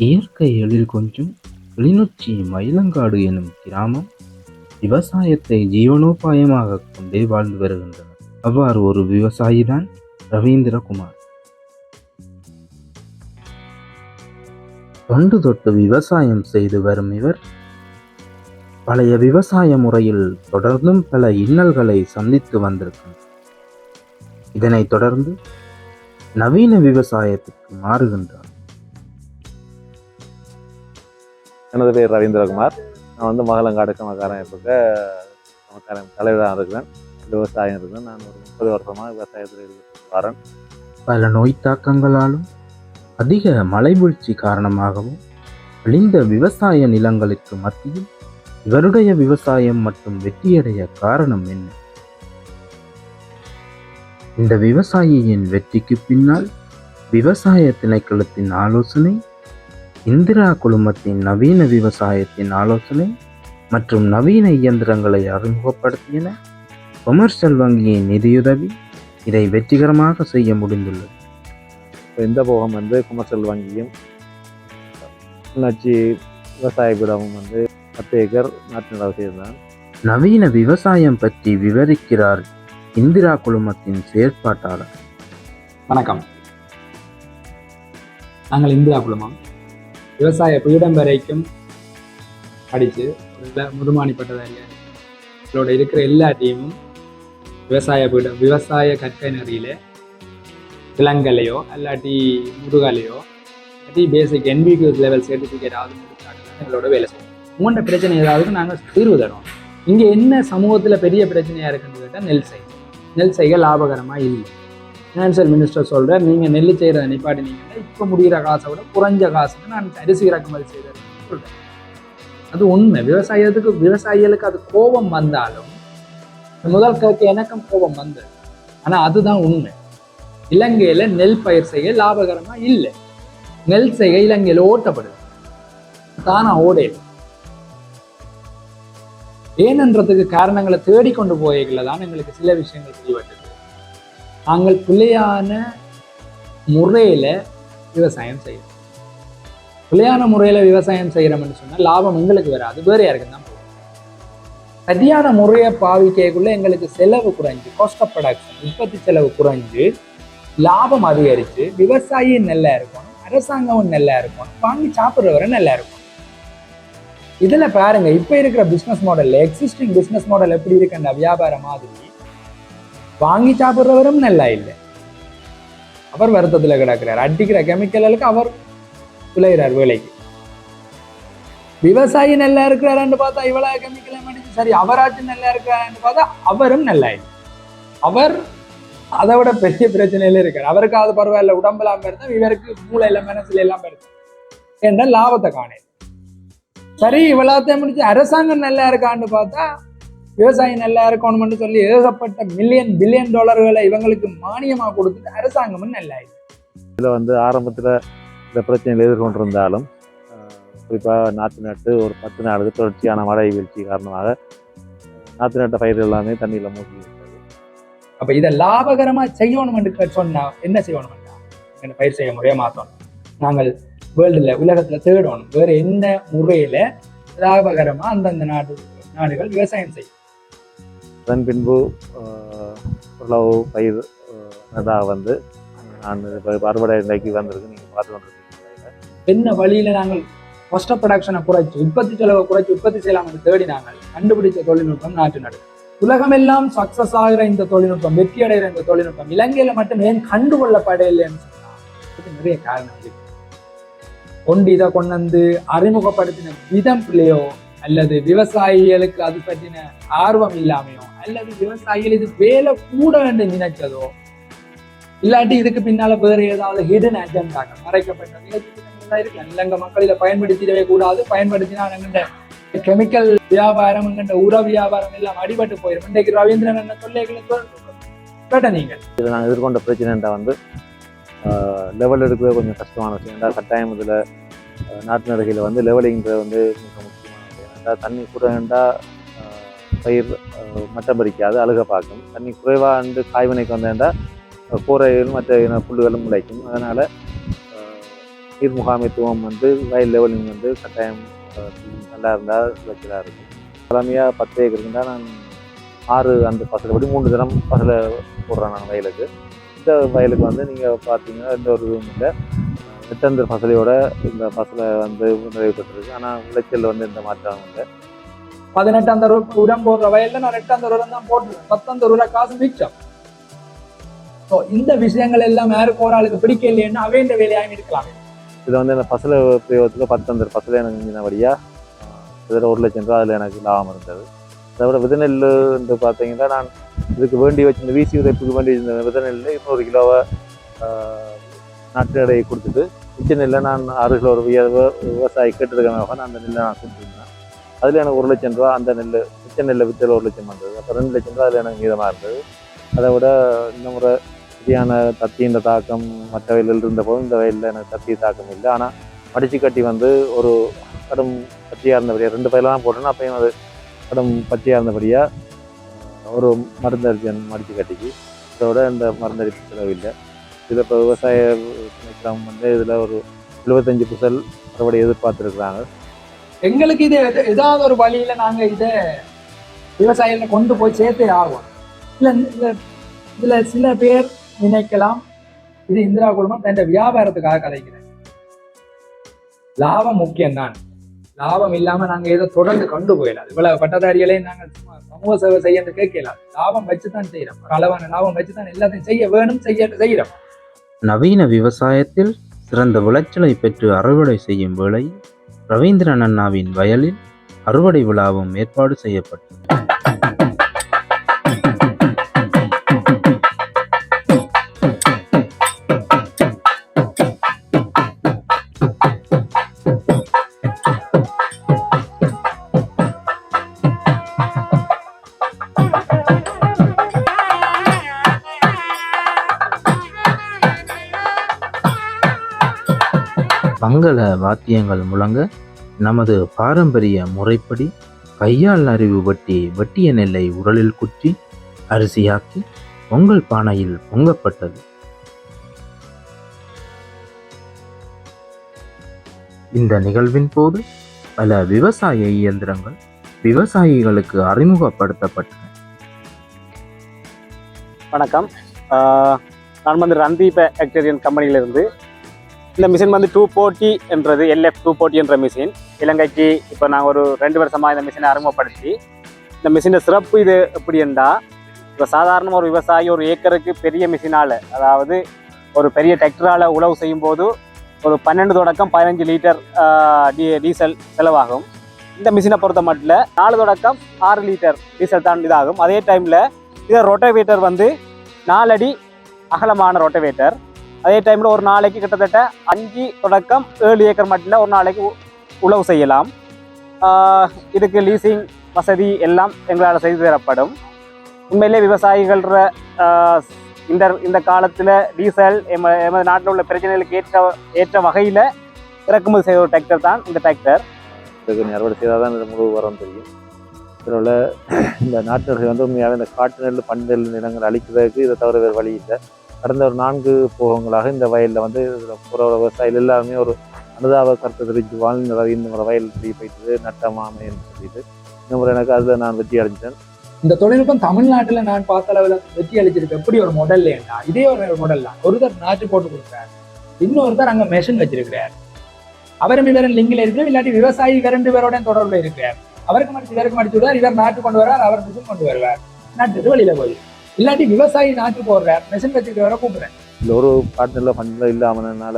இயற்கை எழில் கொஞ்சும் கிளிநொச்சி மயிலங்காடு எனும் கிராமம் விவசாயத்தை ஜீவனோபாயமாக கொண்டே வாழ்ந்து வருகின்றனர். அவ்வாறு ஒரு விவசாயிதான் ரவீந்திரகுமார். தொன்று தொட்டு விவசாயம் செய்து வரும் இவர் பழைய விவசாய முறையில் தொடர்ந்தும் பல இன்னல்களை சந்தித்து வந்திருக்கின்றார். இதனைத் தொடர்ந்து நவீன விவசாயத்திற்கு மாறுகின்றார். எனது பேர் ரவீந்திரகுமார். நான் வந்து மகளங்காடு கமக்காரன் இருக்க கமக்காரன் தலைவராக இருக்கிறேன். விவசாயம் இருக்கிறேன். நான் ஒரு 30 வருஷமாக விவசாயத்தில் வரேன். பல நோய் தாக்கங்களாலும் அதிக மழைவீழ்ச்சி காரணமாகவும் அழிந்த விவசாய நிலங்களுக்கு மத்தியில் இவருடைய விவசாயம் மற்றும் வெற்றியடைய காரணம் என்ன? இந்த விவசாயியின் வெற்றிக்கு பின்னால் விவசாய திணைக்களத்தின் ஆலோசனை, இந்திரா குழுமத்தின் நவீன விவசாயத்தின் ஆலோசனை மற்றும் நவீன இயந்திரங்களை அறிமுகப்படுத்தியன, கொமர்ஷியல் வங்கியின் நிதியுதவி இதை வெற்றிகரமாக செய்ய முடிந்துள்ளது. இந்த போகம் வந்து கொமர்ஷியல் வங்கியும் கிளிநொச்சி விவசாய பீடமும் வந்து 10 ஏக்கர் நாட்டு நடவு செய்திருந்தான். நவீன விவசாயம் பற்றி விவரிக்கிறார் இந்திரா குழுமத்தின் செயற்பாட்டாளர். வணக்கம். நாங்கள் இந்திரா குழுமம் விவசாய பீடம் வரைக்கும் படித்து முதுமானி பட்டதாரியாக எங்களோட இருக்கிற எல்லா டீமும் விவசாய பீடம் விவசாய கற்கை நெறியில் இளங்கலையோ இல்லாட்டி முதுகலையோ இல்லாட்டி பேசிக் NVQS லெவல் சர்டிஃபிகேட் ஆகுது எங்களோட வேலை செய்வோம். மூண்ட பிரச்சனை ஏதாவது நாங்கள் தீர்வு தரோம். இங்கே என்ன சமூகத்தில் பெரிய பிரச்சனையாக இருக்குன்னு கேட்டால் நெல் செய்க லாபகரமாக இல்லை. ஃபினான்சியல் மினிஸ்டர் சொல்கிறார், நீங்கள் நெல் செய்கிறத நிப்பாட்டினீங்கன்னா இப்போ முடிகிற காசை விட குறைஞ்ச காசுக்கு நான் அரிசி இறக்குமதி செய்கிறேன் சொல்கிறேன். அது உண்மை. விவசாயிகளுக்கு அது கோபம் வந்தாலும் முதல் கேட்க எனக்கும் கோபம் வந்தது. ஆனால் அதுதான் உண்மை. இலங்கையில் நெல் பயிர் செய்ய லாபகரமாக இல்லை. நெல் செய்ய இலங்கையில் ஓட்டப்படுது, தானா ஓடையில். ஏனன்றதுக்கு காரணங்களை தேடிக்கொண்டு போய்கள தான் எங்களுக்கு சில விஷயங்கள் தெரியப்பட்டது. நாங்கள் பிள்ளையான முறையில் விவசாயம் செய்யறோம். பிள்ளையான முறையில் விவசாயம் செய்கிறோம்னு சொன்னால் லாபம் எங்களுக்கு வராது, வேற யாருக்கு தான் போகும். சரியான முறையை பாவிக்கக்குள்ள எங்களுக்கு செலவு குறைஞ்சு, காஸ்ட் ஆஃப் ப்ரொடக்ஷன் உற்பத்தி செலவு குறைஞ்சு லாபம் அதிகரித்து விவசாயியும் நல்லா இருக்கணும், அரசாங்கமும் நல்லா இருக்கணும், வாங்கி சாப்பிட்றவரை நல்லா இருக்கும். இதுல பாருங்க, இப்ப இருக்கிற பிசினஸ் மாடல்ல எக்ஸிஸ்டிங் பிசினஸ் மாடல் எப்படி இருக்குன்ற வியாபார மாதிரி வாங்கி சாப்பிட்றவரும் நல்லா இல்லை. அவர் வருத்தத்துல கிடக்கிறார். அடிக்கிற கெமிக்கலுக்கு அவர் விளைகிறார் வேலைக்கு. விவசாயி நல்லா இருக்கிறாருன்னு பார்த்தா இவ்வளவு கெமிக்கலை மடிச்சு சரி அவராச்சும் நல்லா இருக்கிறாருன்னு பார்த்தா அவரும் நல்லா இல்லை. அவர் அதை விட பெரிய பிரச்சனையில இருக்காரு. அவருக்கு அது பரவாயில்ல, உடம்பெல்லாம் பெருத்தா, இவருக்கு மூளை எல்லாம் மனசுல எல்லாம் பெருத்தா என்ற லாபத்தை காணேன். சரி இவ்வளோத்தையும் முடிச்சு அரசாங்கம் நல்லா இருக்கான்னு பார்த்தா விவசாயி நல்லா இருக்கணும்னு சொல்லி ஏகப்பட்ட பில்லியன் டாலர்களை இவங்களுக்கு மானியமாக கொடுத்துட்டு அரசாங்கமும் நல்லா இல்லை. இதில் வந்து ஆரம்பத்தில் இந்த பிரச்சனைகள் எதிர்கொண்டிருந்தாலும் குறிப்பாக நாற்று நட்டு ஒரு 10 நாளுக்கு தொடர்ச்சியான மழை வீழ்ச்சி காரணமாக நாற்று நட்ட பயிர்கள் எல்லாமே தண்ணியில் மூழ்கி இருக்கிறது. அப்போ இதை லாபகரமாக செய்யணும்னு சொன்னால் என்ன செய்யணும்னா இந்த பயிர் செய்ய முறையை மாற்றணும். நாங்கள் உலகத்துல தேடணும் வேற என்ன முறையில லாபகரமா அந்தந்த நாடுகள் விவசாயம் செய்யும். அதன் பின்பு உழவு பயிர் நடாக வந்து நான் அறுவடை நிலைக்கு வந்திருக்கு. நீங்கள் பார்த்து கொண்டிருக்கீங்க. என்ன வழியில நாங்கள் காஸ்ட் ஆஃப் ப்ரொடக்ஷனை குறைச்சி உற்பத்தி செலவை குறைச்சி உற்பத்தி செய்யலாம் என்று தேடி நாங்கள் கண்டுபிடிச்ச தொழில்நுட்பம் நாட்டு நடு. உலகமெல்லாம் சக்சஸ் ஆகிற இந்த தொழில்நுட்பம், வெற்றி அடைகிற இந்த தொழில்நுட்பம் இலங்கையில மட்டும் ஏன் கண்டுகொள்ளப்படையில்லைன்னு சொன்னா நிறைய காரணம் இருக்கு. இதை கொண்டு வந்து அறிமுகப்படுத்தின விதம் பிள்ளையோ, அல்லது விவசாயிகளுக்கு அது பற்றின ஆர்வம் இல்லாமையோ, அல்லது விவசாயிகள் இது வேலை கூட என்று நினைச்சதோ, இல்லாட்டி இதுக்கு பின்னால வேற ஏதாவது ஹிடன் அஜெண்டாக்கள் மறைக்கப்பட்டது இருக்கலாம். இலங்கை மக்கள் இதை பயன்படுத்திடவே கூடாது, பயன்படுத்தினா எங்கிட்ட கெமிக்கல் வியாபாரம், எங்கிட்ட உர வியாபாரம் எல்லாம் அடிபட்டு போயிடும். இன்றைக்கு ரவீந்திரன் என்ன சொல்ல நீங்கள் இதை நாங்கள் எதிர்கொண்ட பிரச்சனை வந்து லெவல் எடுக்கவே கொஞ்சம் கஷ்டமான விஷயம். ஏன்னா கட்டாயம் இதில் நாட்டு நடுகையில் வந்து லெவலிங்கிறது வந்து மிக முக்கியமானது. ஏன்னா தண்ணி குறைண்டா பயிர் மட்டம் பறிக்காது, அழுக பார்க்கும். தண்ணி குறைவாண்டு காய்வினைக்கு வந்தேன்டா கூரைகள் மற்ற புல்லுகளும் முளைக்கும். அதனால் நீர் முகாமைத்துவம் வந்து வயல் லெவலிங் வந்து கட்டாயம் நல்லா இருந்தால் விளைச்சலாக இருக்கும். பழமையாக 10 ஏக்கர் இருந்தால் நான் 6 அந்த பசலை படி 3 தினம் பசலை போடுறேன் நான் வயலுக்கு. இந்த வயலுக்கு வந்து நீங்கள் பார்த்தீங்கன்னா எந்த ஒரு இதுவும் இல்லை, நெட்டந்தர் பசலையோட இந்த பசலை வந்து நிறைவு பெற்றிருக்கு. ஆனால் விளைச்சல் வந்து எந்த மாற்றம் இல்லை. 18 உரம் போடுற வயல்ல நான் 8 உரம் தான் போட்டுருக்கேன். 10 உரம் காசு மிச்சம். ஸோ இந்த விஷயங்கள் எல்லாம் யாருக்கு ஒரு ஆளுக்கு பிடிக்க இல்லைன்னா அவே இந்த வேலையாக இருக்கலாம். இதில் வந்து இந்த பசலை பிரயோகத்தில் 10 பசலை எனக்கு மிஞ்சினபடியாக இதில் 1 லட்சம் ரூபா அதில் எனக்கு லாபம் இருந்தது. அதை விட விதநெல் வந்து பார்த்தீங்கன்னா நான் இதுக்கு வேண்டி வச்சிருந்த வீசி உதைப்புக்கு வேண்டி வச்சிருந்த விதநெல் 200 கிலோவை நாட்டு எடையை கொடுத்துட்டு மிச்ச நெல்லை நான் 6 கிலோ விவசாயி கேட்டிருக்கேன். அந்த நெல்லை நான் கொடுத்துருந்தேன். அதில் எனக்கு 1 லட்சம் ரூபா அந்த நெல் மிச்ச நெல்லை வித்தில் 1 லட்சம் வந்தது. அப்போ 2 லட்சம் ரூபா அதில் எனக்கு மீதமாக இருந்தது. அதை விட இந்த முறை சரியான தத்தியின் தாக்கம் மற்ற வயலில் இருந்த போது இந்த வயலில் எனக்கு தத்தி தாக்கம் இல்லை. ஆனால் மடிச்சு கட்டி வந்து ஒரு கடும் பச்சையாக இருந்தபடியாக 2 பயிரெலாம் தான் போட்டோன்னா அப்பயும் அது கடும் பச்சையாக இருந்தபடியாக ஒரு மருந்தரிசி மடிச்சு கட்டிக்கு. இதோட இந்த மருந்தரிப்பு செலவில்லை. இதில் இப்போ விவசாய கிராமம் வந்து இதில் ஒரு 75 புசல் மறுபடி எதிர்பார்த்துருக்குறாங்க. எங்களுக்கு இது ஏதாவது ஒரு வழியில நாங்க இதை விவசாயிகளை கொண்டு போய் சேர்த்தே ஆகும். இதுல சில பேர் நினைக்கலாம் இது இந்திரா குழுமம் தன் வியாபாரத்துக்காக கதைக்கிறேன். லாபம் முக்கியம்தான். லாபம் இல்லாம நாங்க ஏதோ தொடர்ந்து கொண்டு போயிடலாம். இவ்வளவு பட்டதாரிகளே நாங்கள் சமூக சேவை செய்ய கேட்கலாம். லாபம் வச்சுதான் செய்யறோம். ஒரு அளவான லாபம் வச்சுதான் எல்லாத்தையும் செய்ய வேணும், செய்யறோம். நவீன விவசாயத்தில் சிறந்த விளைச்சலை பெற்று அறுவடை செய்யும் வேளை ரவீந்திரன் அண்ணாவின் வயலில் அறுவடை விழாவும் ஏற்பாடு செய்யப்பட்டது. மங்கள வாத்தியங்கள் முழங்க நமது பாரம்பரிய முறைப்படி கையால் அறிவு வெட்டிய நெல்லை உரலில் குற்றி அரிசியாக்கி பொங்கல் பானையில் பொங்கப்பட்டது. இந்த நிகழ்வின் போது பல விவசாய இயந்திரங்கள் விவசாயிகளுக்கு அறிமுகப்படுத்தப்பட்டன. வணக்கம், நான் வந்து ரந்தீப் ஆக்டரியன் கம்பெனியிலிருந்து. இந்த மிஷின் வந்து 240 என்றது LF 240 என்ற மிஷின். இலங்கைக்கு இப்போ நாங்கள் ஒரு 2 வருஷமாக இந்த மிஷினை அறிமுகப்படுத்தி, இந்த மிஷினை சிறப்பு இது எப்படி என்றால், இப்போ சாதாரண ஒரு விவசாயி ஒரு ஏக்கருக்கு பெரிய மிஷினால், அதாவது ஒரு பெரிய டிராக்டரால் உழவு செய்யும் போது ஒரு 12 தொடக்கம் 15 லிட்டர் டீசல் செலவாகும். இந்த மிஷினை பொறுத்த மட்டும் 4 தொடக்கம் 6 லிட்டர் டீசல் தான் இதாகும். அதே டைமில் இதை ரொட்டவேட்டர் வந்து 4 அடி அகலமான ரொட்டவேட்டர். அதே டைமில் ஒரு நாளைக்கு கிட்டத்தட்ட 5 தொடக்கம் 7 ஏக்கர் மட்டில் ஒரு நாளைக்கு உழவு செய்யலாம். இதுக்கு லீசிங் வசதி எல்லாம் எங்களால் செய்து தரப்படும். உண்மையிலே விவசாயிகள இந்த காலத்தில் டீசல் எமது நாட்டில் உள்ள பிரச்சனைகளுக்கு ஏற்ற வகையில் இறக்குமதி செய்த ஒரு டிராக்டர் தான் இந்த டிராக்டர். இதுக்கு அறுவடை செய்தால் தான் இந்த முழு வரம் தெரியும். இதில் உள்ள இந்த நாட்டு நெல்கள் வந்து உண்மையாக இந்த காட்டு நெல் பண்டு நெல் நிலங்கள் அழிக்கிறதுக்கு இதை தவிர வேறு வழி இல்லை. கடந்த ஒரு 4 போகங்களாக இந்த வயலில் வந்து புற விவசாயிகள் எல்லாருமே ஒரு அனுதாப கருத்தை தெரிஞ்சு வாழ்ந்த இந்த முறை வயல் போயிட்டு நட்ட மாமைன்னு சொல்லிட்டு இந்த முறை எனக்கு அதில் நான் வெற்றி அடைஞ்சிட்டேன். இந்த தொழில்நுட்பம் தமிழ்நாட்டில் நான் பார்த்த அளவில் வெற்றி அளிச்சிருக்கு. எப்படி ஒரு மாடல் ஏண்டா இதே ஒரு மாடல் தான். ஒருத்தர் நாட்டு போட்டு கொடுக்குறாரு, இன்னொருத்தர் அங்கே மெஷின் வச்சிருக்கிறார். அவரும் இவரும் லிங்கில் இருக்கிறார். இல்லாட்டி விவசாயி 2 பேரோட தொடர்பில் இருக்கிறார். அவருக்கு மடிச்சு இவருக்கு மடிச்சு விடுவார். இவர் நாட்டு கொண்டு வருவார், அவர் மிஷின் கொண்டு வருவார். நட்டுட்டு வெளியில போய் இல்லாட்டி விவசாயி நாட்டு போடுறார், மெஷின் வச்சுட்டு வர கூப்பிடுறேன். இல்லை ஒரு காட்டுநெல்ல பண்டில் இல்லாமனால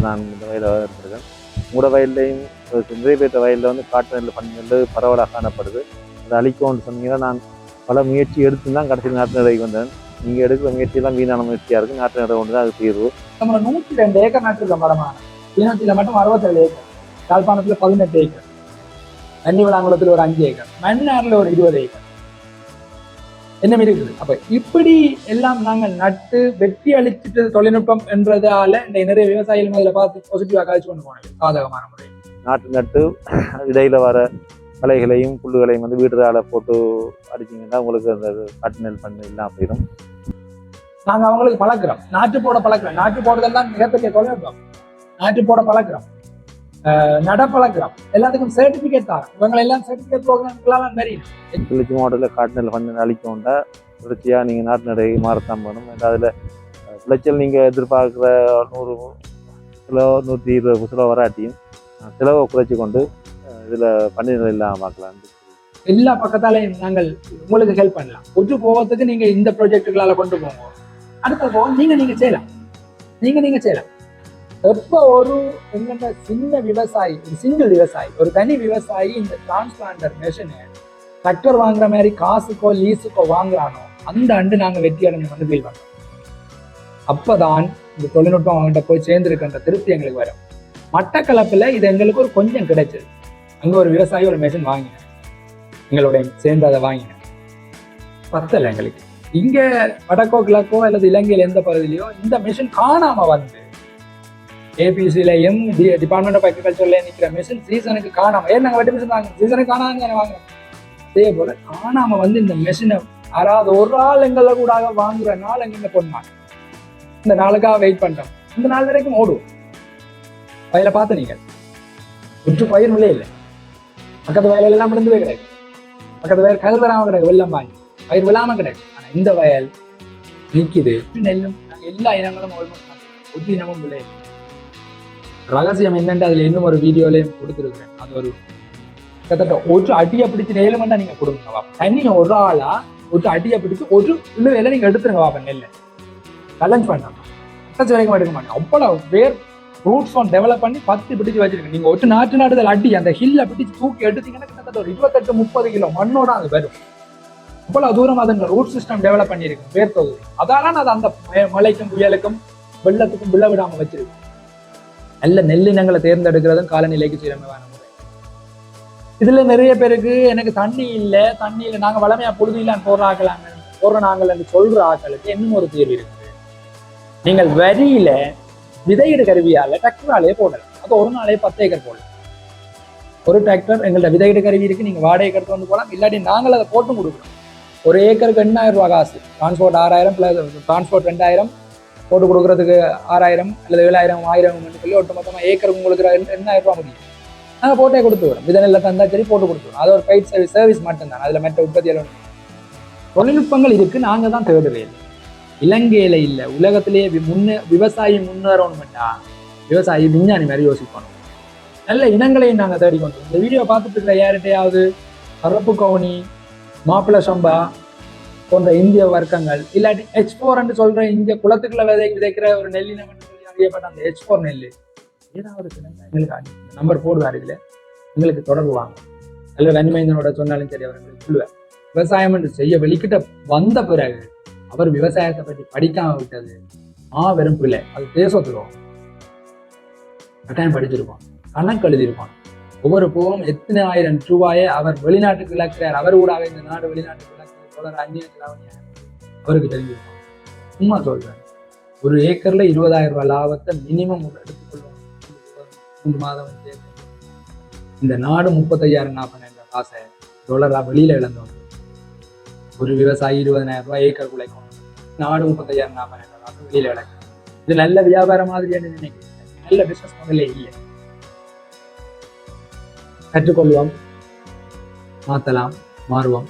நான் இந்த வயலில் இருந்திருக்கேன். உங்களோட வயல்லையும் நிறைய பேர்த்த வயலில் வந்து காட்டு நெல் பண்டில் பரவலாக காணப்படுது. அதை அழிக்கும்னு சொன்னீங்கன்னா நான் பல முயற்சி எடுத்து தான் கடைசியில் நாட்டு நடைக்கு வந்தேன். நீங்கள் எடுக்கிற முயற்சியெல்லாம் வீணான முயற்சியாக இருக்குது. நாட்டு நடை ஒன்று தான் அது தீர்வு. நம்ம 102 ஏக்கர் நட்டுருக்க மரமான கிளிநொச்சியில் மட்டும் 67 ஏக்கர், யாழ்ப்பாணத்தில் 18 ஏக்கர், கன்னி விளாங்குளத்தில் ஒரு 5 ஏக்கர், மன்னாரில் ஒரு 20 ஏக்கர் என்ன இருக்குது. அப்ப இப்படி எல்லாம் நாங்கள் நட்டு வெற்றி அளிச்சுட்டு தொழில்நுட்பம் என்றதால இந்த நிறைய விவசாயிகள் அதில் பார்த்து பாசிட்டிவா கழிச்சு கொண்டு போனது சாதகமான முறை. நாட்டு நட்டு இடையில வர களைகளையும் புல்லுகளையும் வந்து வீடுதால போட்டு அடிச்சிங்கன்னா உங்களுக்கு அந்த காட்டு நெல் பண்ணு இல்லாமல் போயிடும். நாங்கள் அவங்களுக்கு பழக்கிறோம், நாட்டு போட பழக்கிறோம். நாட்டு போடுதல் தான் மிகப்பெரிய தொழில்நுட்பம். நாற்று போட பழக்கிறோம், நட பழக்கிறோம், எல்லாத்துக்கும் சர்டிபிகேட் தான். இவங்களை எல்லாம் சர்டிபிகேட் ப்ரோக்ராம்லாம் தெரியும். கிளிச்சி மாவட்டத்தில் காட்டு நெல் கொஞ்சம் அழிக்கோண்டா தொடர்ச்சியாக நீங்கள் நாட்டு நடை மாறத்தான் வேணும். அதில் விளைச்சல் நீங்கள் எதிர்பார்க்குற 100 கிலோ 120 கிலோ வராட்டியும் செலவை குறைச்சி கொண்டு இதில் பன்னீர் இல்லாமல் பார்க்கலாம். எல்லா பக்கத்தாலையும் நாங்கள் உங்களுக்கு ஹெல்ப் பண்ணலாம். ஒற்று போகிறதுக்கு நீங்கள் இந்த ப்ராஜெக்டுகளால் கொண்டு போங்க. அடுத்த போக நீங்கள் செய்யலாம். நீங்கள் செய்யலாம். எப்போ ஒரு எங்கள்கிட்ட சின்ன விவசாயி, ஒரு சிங்கிள் விவசாயி, ஒரு தனி விவசாயி இந்த டிரான்ஸ்பிளான்டர் மெஷினை டிராக்டர் வாங்குற மாதிரி காசுக்கோ லீஸுக்கோ வாங்குறானோ அந்த ஆண்டு நாங்கள் வெற்றி அடைஞ்சு வந்து ஃபீல் பண்ணுறோம். அப்போதான் இந்த தொழில்நுட்பம் அவங்ககிட்ட போய் சேர்ந்துருக்கின்ற திருப்தி எங்களுக்கு வரும். மட்டக்களப்பில் இது எங்களுக்கு ஒரு கொஞ்சம் கிடைச்சது. அங்கே ஒரு விவசாயி ஒரு மெஷின் வாங்கினேன், எங்களுடைய சேர்ந்து அதை வாங்கினேன், பத்தலை எங்களுக்கு. இங்கே வடக்கோ கிழக்கோ அல்லது இலங்கையில் எந்த பகுதியிலையோ இந்த மெஷின் காணாமல் வந்து ஏபிசிலையும் டிபார்ட்மெண்ட் ஆஃப் அக்ரிகல்ச்சர்ல நிற்கிற மெஷின் சீசனுக்கு காணாமல், ஏன் நாங்கள் வெட்டி மிஷின் வாங்குறோம், சீசனுக்கு காணாம வாங்குறோம். அதே போல காணாமல் வந்து இந்த மெஷினை யாராவது ஒரு ஆள் எங்களை கூட வாங்குற நாள் எங்க பொண்ணாங்க. இந்த நாளுக்காக வெயிட் பண்றோம். இந்த நாள் வரைக்கும் ஓடுவோம். வயலை பார்த்து நீங்கள் ஒற்று பயிர் விளைய இல்லை. பக்கத்து வயலில் எல்லாம் விழுந்து போய் கிடையாது. பக்கத்து வயல் கதிர் வராமல் கிடையாது, வெள்ளம் வாங்கி பயிர் விழாம கிடையாது. ஆனால் இந்த வயல் நிற்கிது. நெல்லும் நாங்கள் எல்லா இனங்களும் ஒற்று இனமும் விளைய. ரகசியம் என்னென்று அதில் இன்னும் ஒரு வீடியோலையும் கொடுத்துருக்குறேன். அது ஒரு கிட்டத்தட்ட ஒரு அடியை பிடிச்சி நெல்லுமெண்டா நீங்க கொடுங்க வாப்பா. தண்ணி ஒரு ஆளா ஒரு அடியை பிடிச்சி ஒரு உள்ளு வேலை நீங்க எடுத்துருங்க வாப்பா. நெல்லை கலஞ்ச் பண்ணாம வரைக்கும் எடுக்க மாட்டேன். அவ்வளவு வேர் ரூட்ஸ் ஒன் டெவலப் பண்ணி 10 பிடிச்சி வச்சிருக்கேன். நீங்க ஒரு நாட்டு நாடுதல் அடி அந்த ஹில்ல பிடிச்சி தூக்கி எடுத்தீங்கன்னா கிட்டத்தட்ட ஒரு 28-30 கிலோ மண்ணோட அது வரும். அவ்வளவு தூரம் அது ரூட் சிஸ்டம் டெவலப் பண்ணியிருக்கு வேர் தொகுதி. அதால அது அந்த மழைக்கும் புயலுக்கும் வெள்ளத்துக்கும் விழ விடாம வச்சிருக்கு. நல்ல நெல்லினங்களை தேர்ந்தெடுக்கிறதும் காலநிலைக்கு சீரமைவான முறை. இதுல நிறைய பேருக்கு எனக்கு தண்ணி இல்லை, நாங்க வளமையா பொழுது இல்லான்னு போடுற நாங்கள் என்று சொல்ற ஆட்களுக்கு இன்னும் ஒரு தீர்வு இருக்குது. நீங்கள் வரியில விதையிடு கருவியால டிராக்டராலே போடலாம். அது ஒரு நாளே 10 ஏக்கர் போடலாம். ஒரு டிராக்டர் எங்கள்ட்ட விதையிடு கருவி இருக்கு, நீங்க வாடகை எடுத்து வந்து போகலாம். இல்லாட்டி நாங்கள் அதை போட்டு கொடுக்குறோம். ஒரு ஏக்கருக்கு 8000 ரூபா காசு, டிரான்ஸ்போர்ட் 6000 பிளஸ் டிரான்ஸ்போர்ட் 2000 போட்டு கொடுக்குறதுக்கு 6000 அல்லது 7000 1000 சொல்லி ஒட்டுமொத்தமாக ஏக்கருக்கு உங்களுக்கு 8000 ரூபா முடியும். நாங்கள் போட்டே கொடுத்து வரோம். இதனெல்லாம் தந்தா சரி போட்டு கொடுத்துருவோம். அது ஒரு பெய்ட் சர்வீஸ் மட்டும்தான். அதில் மற்ற உற்பத்தியாளர் தொழில்நுட்பங்கள் இருக்கு, நாங்கள் தான் தேடுறே இல்லை. இலங்கையில இல்லை, உலகத்திலேயே விவசாயி முன்னேறணும்ட்டா விவசாயி விஞ்ஞானி மாதிரி யோசிக்கணும். நல்ல இனங்களையும் நாங்கள் தேடிக்கொண்டோம். இந்த வீடியோ பார்த்துட்டு இருக்கிற யார்கிட்டையாவது கருப்பு கவுனி, மாப்பிள்ளை சம்பா போன்ற இந்திய வர்க்கங்கள் இல்லாட்டி H4 சொல்ற இந்திய குளத்துக்குள்ள விதைக்கிற ஒரு நெல்லினம் அறியப்பட்ட அந்த H4 நெல் ஏதாவது எங்களுக்கு நம்பர் போடுவார். இதுல எங்களுக்கு தொடர்பு வாங்க. அல்ல ரன்மைந்தனோட சொன்னாலும் சரி, அவர் எங்களுக்கு சொல்லுவார். விவசாயம் என்று செய்ய வெளிக்கிட்ட வந்த பிறகு அவர் விவசாயத்தை பற்றி படிக்காம விட்டது வெறும் பிள்ளை. அது தேசத்துருவோம். கட்டாயம் படிச்சிருப்பான், கணக்கு எழுதியிருப்பான். ஒவ்வொரு போகும் எத்தனை ஆயிரம் ரூபாயை அவர் வெளிநாட்டுக்கு இழக்கிறார். அவர் கூட இந்த நாடு வெளிநாட்டுக்கு தொடர் அந்நியத்தில் அவருக்கு தெரிஞ்சிருப்பான். சும்மா சொல்றேன், ஒரு ஏக்கர்ல 20,000 ரூபாய் லாபத்தை மினிமம் எடுத்துக்கொள்ளும். 3 மாதம் இந்த நாடு 35,000-40,000 காசை டாலரா வெளியில இழந்தோம். ஒரு விவசாயி 20,000 ரூபாய் ஏக்கர் குலைக்கணும். நாடு 35,000-40,000 காசு வெளியில இழக்கும். இது நல்ல வியாபாரம் மாதிரியான நினைக்கிறேன். நல்ல பிசினஸ் முதல்ல இல்லை. கற்றுக்கொள்வோம், மாற்றலாம், மாறுவோம்.